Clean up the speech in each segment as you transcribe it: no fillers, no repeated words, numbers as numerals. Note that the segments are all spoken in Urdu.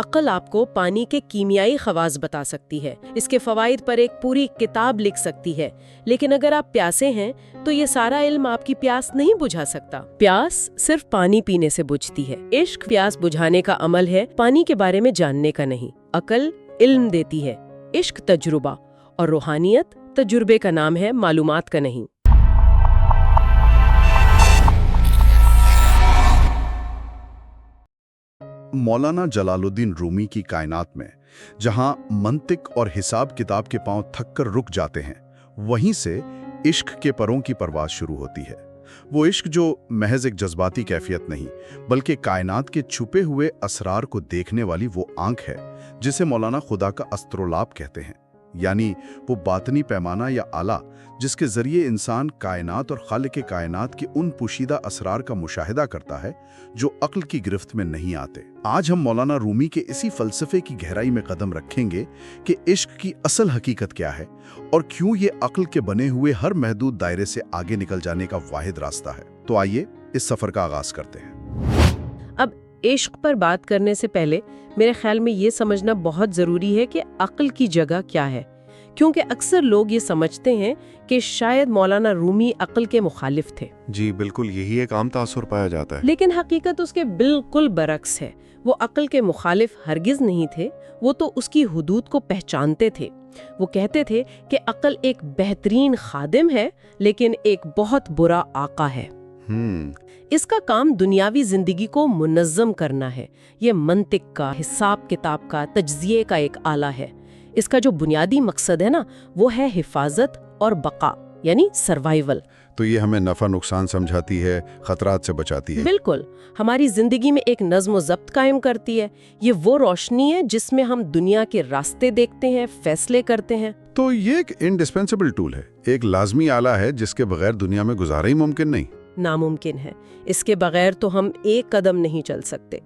عقل آپ کو پانی کے کیمیائی خواص بتا سکتی ہے، اس کے فوائد پر ایک پوری کتاب لکھ سکتی ہے، لیکن اگر آپ پیاسے ہیں تو یہ سارا علم آپ کی پیاس نہیں بجھا سکتا۔ پیاس صرف پانی پینے سے بجھتی ہے، عشق پیاس بجھانے کا عمل ہے، پانی کے بارے میں جاننے کا نہیں۔ عقل علم دیتی ہے، عشق تجربہ، اور روحانیت تجربے کا نام ہے، معلومات کا نہیں۔ مولانا جلال الدین رومی کی کائنات میں جہاں منطق اور حساب کتاب کے پاؤں تھک کر رک جاتے ہیں، وہیں سے عشق کے پروں کی پرواز شروع ہوتی ہے۔ وہ عشق جو محض ایک جذباتی کیفیت نہیں بلکہ کائنات کے چھپے ہوئے اسرار کو دیکھنے والی وہ آنکھ ہے جسے مولانا خدا کا اسطرولاب کہتے ہیں، یعنی وہ باطنی پیمانہ یا آلہ جس کے ذریعے انسان کائنات اور خالق کائنات کے ان پوشیدہ اسرار کا مشاہدہ کرتا ہے جو عقل کی گرفت میں نہیں آتے۔ آج ہم مولانا رومی کے اسی فلسفے کی گہرائی میں قدم رکھیں گے کہ عشق کی اصل حقیقت کیا ہے اور کیوں یہ عقل کے بنے ہوئے ہر محدود دائرے سے آگے نکل جانے کا واحد راستہ ہے۔ تو آئیے اس سفر کا آغاز کرتے ہیں۔ اب عشق پر بات کرنے سے پہلے میرے خیال میں یہ سمجھنا بہت ضروری ہے کہ عقل کی جگہ کیا ہے، کیونکہ اکثر لوگ یہ سمجھتے ہیں کہ شاید مولانا رومی عقل کے مخالف تھے۔ جی بالکل، یہی ایک عام تاثر پایا جاتا ہے، لیکن حقیقت اس کے بالکل برعکس ہے۔ وہ عقل کے مخالف ہرگز نہیں تھے، وہ تو اس کی حدود کو پہچانتے تھے۔ وہ کہتے تھے کہ عقل ایک بہترین خادم ہے لیکن ایک بہت برا آقا ہے۔ اس کا کام دنیاوی زندگی کو منظم کرنا ہے، یہ منطق کا، حساب کتاب کا، تجزیے کا ایک آلہ ہے۔ اس کا جو بنیادی مقصد ہے نا، وہ ہے حفاظت اور بقا، یعنی سروائیول۔ تو یہ ہمیں نفع نقصان سمجھاتی ہے، خطرات سے بچاتی ہے۔ بالکل، ہماری زندگی میں ایک نظم و ضبط قائم کرتی ہے۔ یہ وہ روشنی ہے جس میں ہم دنیا کے راستے دیکھتے ہیں، فیصلے کرتے ہیں۔ تو یہ ایک انڈسپینسیبل ٹول ہے، ایک لازمی آلہ ہے جس کے بغیر دنیا میں گزارا ہی ممکن نہیں۔ ناممکن ہے، اس کے بغیر تو ہم ایک قدم نہیں چل سکتے۔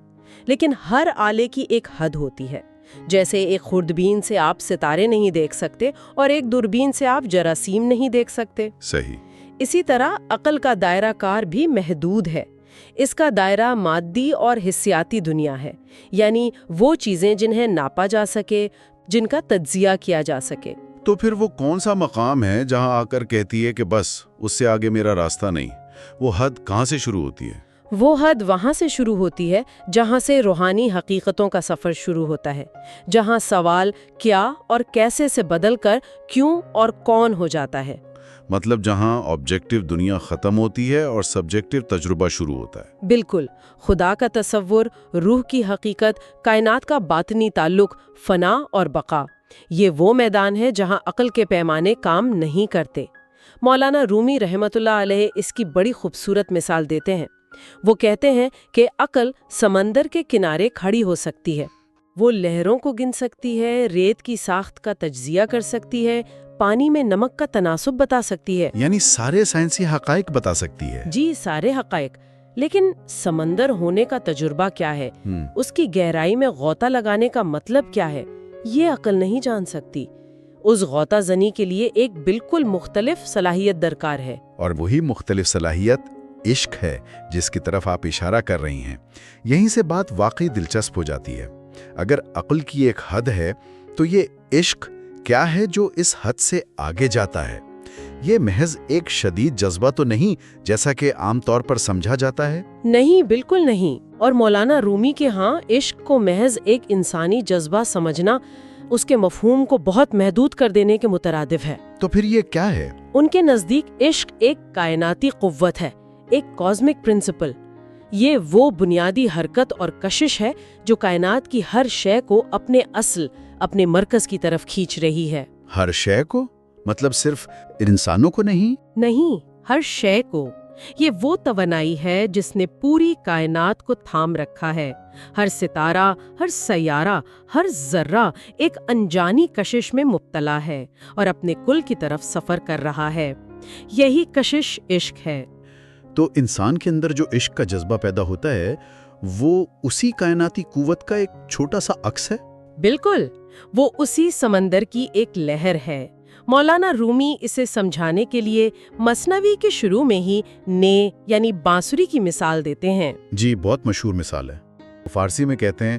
لیکن ہر آلے کی ایک حد ہوتی ہے، جیسے ایک خوردبین سے آپ ستارے نہیں دیکھ سکتے اور ایک دوربین سے آپ جراثیم نہیں دیکھ سکتے۔ صحیح۔ اسی طرح عقل کا دائرہ کار بھی محدود ہے۔ اس کا دائرہ مادی اور حسیاتی دنیا ہے، یعنی وہ چیزیں جنہیں ناپا جا سکے، جن کا تجزیہ کیا جا سکے۔ تو پھر وہ کون سا مقام ہے جہاں آ کر کہتی ہے کہ بس اس سے آگے میرا راستہ نہیں؟ وہ حد کہاں سے شروع ہوتی ہے؟ وہ حد وہاں سے شروع ہوتی ہے جہاں سے روحانی حقیقتوں کا سفر شروع ہوتا ہے، جہاں سوال کیا اور کیسے سے بدل کر کیوں اور کون ہو جاتا ہے۔ مطلب جہاں آبجیکٹیو دنیا ختم ہوتی ہے اور سبجیکٹیو تجربہ شروع ہوتا ہے۔ بالکل، خدا کا تصور، روح کی حقیقت، کائنات کا باطنی تعلق، فنا اور بقا، یہ وہ میدان ہے جہاں عقل کے پیمانے کام نہیں کرتے۔ مولانا رومی رحمۃ اللہ علیہ اس کی بڑی خوبصورت مثال دیتے ہیں۔ وہ کہتے ہیں کہ عقل سمندر کے کنارے کھڑی ہو سکتی ہے، وہ لہروں کو گن سکتی ہے، ریت کی ساخت کا تجزیہ کر سکتی ہے، پانی میں نمک کا تناسب بتا سکتی ہے، یعنی سارے سائنسی حقائق بتا سکتی ہے۔ جی سارے حقائق۔ لیکن سمندر ہونے کا تجربہ کیا ہے، اس کی گہرائی میں غوطہ لگانے کا مطلب کیا ہے، یہ عقل نہیں جان سکتی۔ اس غوطہ زنی کے لیے ایک بالکل مختلف صلاحیت درکار ہے، اور وہی مختلف صلاحیت عشق ہے جس کی طرف آپ اشارہ کر رہی ہیں۔ یہیں سے بات واقعی دلچسپ ہو جاتی ہے۔ اگر عقل کی ایک حد ہے تو یہ عشق کیا ہے جو اس حد سے آگے جاتا ہے؟ یہ محض ایک شدید جذبہ تو نہیں جیسا کہ عام طور پر سمجھا جاتا ہے؟ نہیں، بالکل نہیں۔ اور مولانا رومی کے ہاں عشق کو محض ایک انسانی جذبہ سمجھنا اس کے مفہوم کو بہت محدود کر دینے کے مترادف ہے۔ تو پھر یہ کیا ہے؟ ان کے نزدیک عشق ایک کائناتی قوت ہے، ایک کازمک پرنسپل۔ یہ وہ بنیادی حرکت اور کشش ہے جو کائنات کی ہر شے کو اپنے اصل، اپنے مرکز کی طرف کھینچ رہی ہے۔ ہر شے کو؟ مطلب صرف انسانوں کو نہیں؟ نہیں، ہر شے کو۔ یہ وہ توانائی ہے جس نے پوری کائنات کو تھام رکھا ہے۔ ہر ستارہ، ہر سیارہ، ہر ذرہ ایک انجانی کشش میں مبتلا ہے اور اپنے کل کی طرف سفر کر رہا ہے۔ یہی کشش عشق ہے۔ تو انسان کے اندر جو عشق کا جذبہ پیدا ہوتا ہے وہ اسی کائناتی قوت کا ایک چھوٹا سا عکس ہے؟ بالکل، وہ اسی سمندر کی ایک لہر ہے۔ مولانا رومی اسے سمجھانے کے لیے مثنوی کے شروع میں ہی نے یعنی بانسری کی مثال دیتے ہیں۔ جی، بہت مشہور مثال ہے۔ فارسی میں کہتے ہیں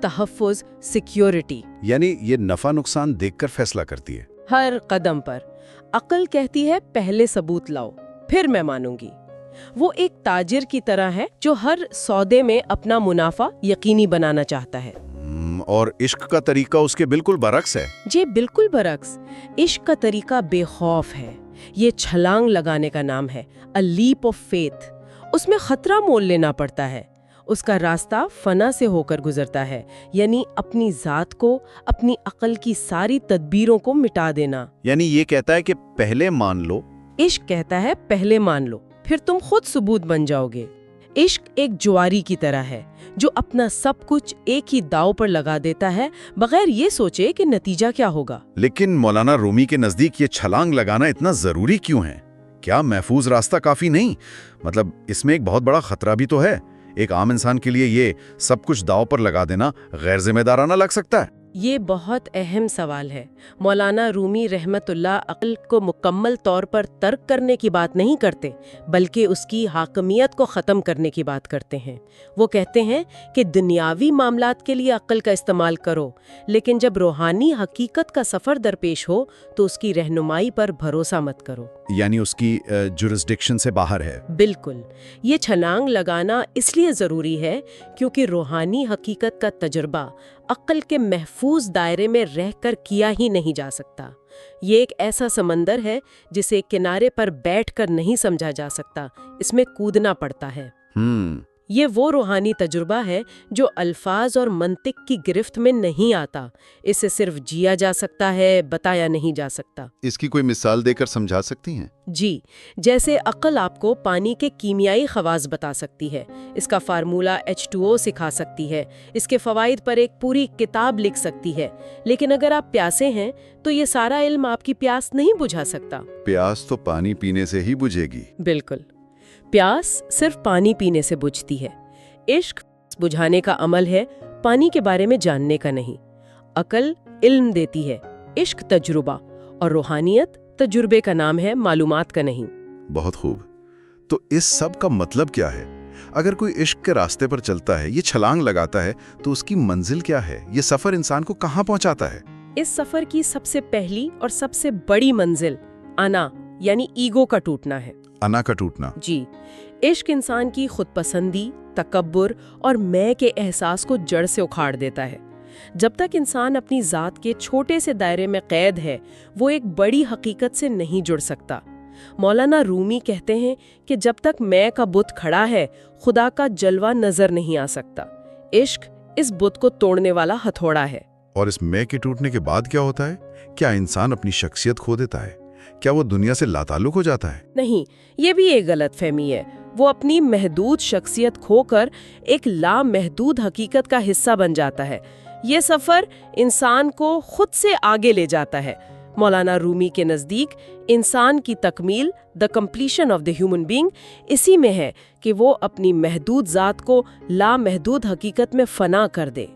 تحفظ، سیکیورٹی۔ یعنی یہ نفع نقصان دیکھ کر فیصلہ کرتی ہے۔ ہر قدم پر عقل کہتی ہے پہلے ثبوت لاؤ پھر میں مانوں گی۔ وہ ایک تاجر کی طرح ہے جو ہر سودے میں اپنا منافع یقینی بنانا چاہتا ہے۔ اور عشق کا طریقہ اس کے بالکل برعکس ہے۔ جی بالکل برعکس۔ عشق کا طریقہ بے خوف ہے، یہ چھلانگ لگانے کا نام ہے، a leap of faith۔ اس میں خطرہ مول لینا پڑتا ہے، اس کا راستہ فنا سے ہو کر گزرتا ہے، یعنی اپنی ذات کو، اپنی عقل کی ساری تدبیروں کو مٹا دینا۔ یعنی یہ کہتا ہے کہ پہلے مان لو۔ عشق کہتا ہے پہلے مان لو پھر تم خود ثبوت بن جاؤ گے۔ عشق ایک جواری کی طرح ہے جو اپنا سب کچھ ایک ہی داؤ پر لگا دیتا ہے بغیر یہ سوچے کہ نتیجہ کیا ہوگا۔ لیکن مولانا رومی کے نزدیک یہ چھلانگ لگانا اتنا ضروری کیوں ہے؟ کیا محفوظ راستہ کافی نہیں؟ مطلب اس میں ایک بہت بڑا خطرہ بھی تو ہے۔ ایک عام انسان کے لیے یہ سب کچھ داؤ پر لگا دینا غیر ذمہ دارانہ لگ سکتا ہے۔ یہ بہت اہم سوال ہے۔ مولانا رومی رحمت اللہ عقل کو مکمل طور پر ترک کرنے کی بات نہیں کرتے بلکہ اس کی حاکمیت کو ختم کرنے کی بات کرتے ہیں۔ وہ کہتے ہیں کہ دنیاوی معاملات کے لیے عقل کا استعمال کرو، لیکن جب روحانی حقیقت کا سفر درپیش ہو تو اس کی رہنمائی پر بھروسہ مت کرو۔ یعنی اس کی جورسڈکشن سے باہر ہے۔ بالکل۔ یہ چھلانگ لگانا اس لیے ضروری ہے کیونکہ روحانی حقیقت کا تجربہ عقل کے محفوظ دائرے میں رہ کر کیا ہی نہیں جا سکتا۔ یہ ایک ایسا سمندر ہے جسے کنارے پر بیٹھ کر نہیں سمجھا جا سکتا، اس میں کودنا پڑتا ہے۔ یہ وہ روحانی تجربہ ہے جو الفاظ اور منطق کی گرفت میں نہیں آتا، اسے صرف جیا جا سکتا ہے، بتایا نہیں جا سکتا۔ اس کی کوئی مثال دے کر سمجھا سکتی ہیں؟ جی، جیسے عقل آپ کو پانی کے کیمیائی خواص بتا سکتی ہے، اس کا فارمولہ H2O سکھا سکتی ہے، اس کے فوائد پر ایک پوری کتاب لکھ سکتی ہے، لیکن اگر آپ پیاسے ہیں تو یہ سارا علم آپ کی پیاس نہیں بجھا سکتا۔ پیاس تو پانی پینے سے ہی بجھے گی۔ بالکل، پیاس صرف پانی پینے سے بجھتی ہے۔ عشق بجھانے کا عمل ہے، پانی کے بارے میں جاننے کا نہیں۔ عقل علم دیتی ہے، عشق تجربہ، اور روحانیت تجربے کا نام ہے، معلومات کا نہیں۔ بہت خوب۔ تو اس سب کا مطلب کیا ہے؟ اگر کوئی عشق کے راستے پر چلتا ہے، یہ چھلانگ لگاتا ہے، تو اس کی منزل کیا ہے؟ یہ سفر انسان کو کہاں پہنچاتا ہے؟ اس سفر کی سب سے پہلی اور سب سے بڑی منزل انا یعنی ایگو کا ٹوٹنا ہے۔ انا کا ٹوٹنا؟ جی، عشق انسان کی خود پسندی، تکبر اور میں کے احساس کو جڑ سے اکھاڑ دیتا ہے۔ جب تک انسان اپنی ذات کے چھوٹے سے دائرے میں قید ہے، وہ ایک بڑی حقیقت سے نہیں جڑ سکتا۔ مولانا رومی کہتے ہیں کہ جب تک میں کا بت کھڑا ہے، خدا کا جلوہ نظر نہیں آ سکتا۔ عشق اس بت کو توڑنے والا ہتھوڑا ہے۔ اور اس میں کے ٹوٹنے کے بعد کیا ہوتا ہے؟ کیا انسان اپنی شخصیت کھو دیتا ہے؟ کیا وہ دنیا سے لاتعلق ہو جاتا ہے؟ نہیں، یہ بھی ایک غلط فہمی ہے۔ وہ اپنی محدود شخصیت کھو کر ایک لامحدود حقیقت کا حصہ بن جاتا ہے۔ یہ سفر انسان کو خود سے آگے لے جاتا ہے۔ مولانا رومی کے نزدیک انسان کی تکمیل، the completion of the human being، اسی میں ہے کہ وہ اپنی محدود ذات کو لامحدود حقیقت میں فنا کر دے۔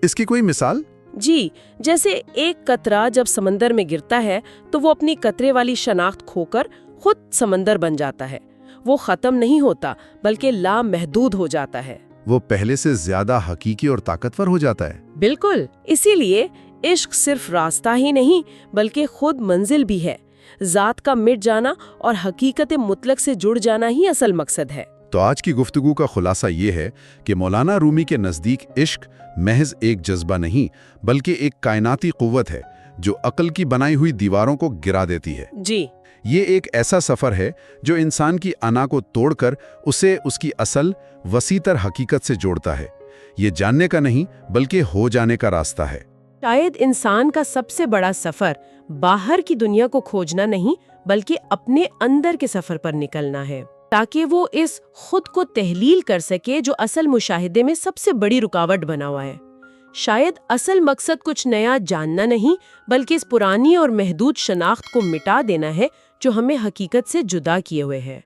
اس کی کوئی مثال؟ جی، جیسے ایک قطرہ جب سمندر میں گرتا ہے تو وہ اپنی قطرے والی شناخت کھو کر خود سمندر بن جاتا ہے۔ وہ ختم نہیں ہوتا بلکہ لامحدود ہو جاتا ہے۔ وہ پہلے سے زیادہ حقیقی اور طاقتور ہو جاتا ہے۔ بالکل، اسی لیے عشق صرف راستہ ہی نہیں بلکہ خود منزل بھی ہے۔ ذات کا مٹ جانا اور حقیقت مطلق سے جڑ جانا ہی اصل مقصد ہے۔ تو آج کی گفتگو کا خلاصہ یہ ہے کہ مولانا رومی کے نزدیک عشق محض ایک جذبہ نہیں بلکہ ایک کائناتی قوت ہے جو عقل کی بنائی ہوئی دیواروں کو گرا دیتی ہے۔ جی، یہ ایک ایسا سفر ہے جو انسان کی انا کو توڑ کر اسے اس کی اصل وسیع تر حقیقت سے جوڑتا ہے۔ یہ جاننے کا نہیں بلکہ ہو جانے کا راستہ ہے۔ شاید انسان کا سب سے بڑا سفر باہر کی دنیا کو کھوجنا نہیں بلکہ اپنے اندر کے سفر پر نکلنا ہے، تاکہ وہ اس خود کو تحلیل کر سکے جو اصل مشاہدے میں سب سے بڑی رکاوٹ بنا ہوا ہے۔ شاید اصل مقصد کچھ نیا جاننا نہیں بلکہ اس پرانی اور محدود شناخت کو مٹا دینا ہے جو ہمیں حقیقت سے جدا کیے ہوئے ہے۔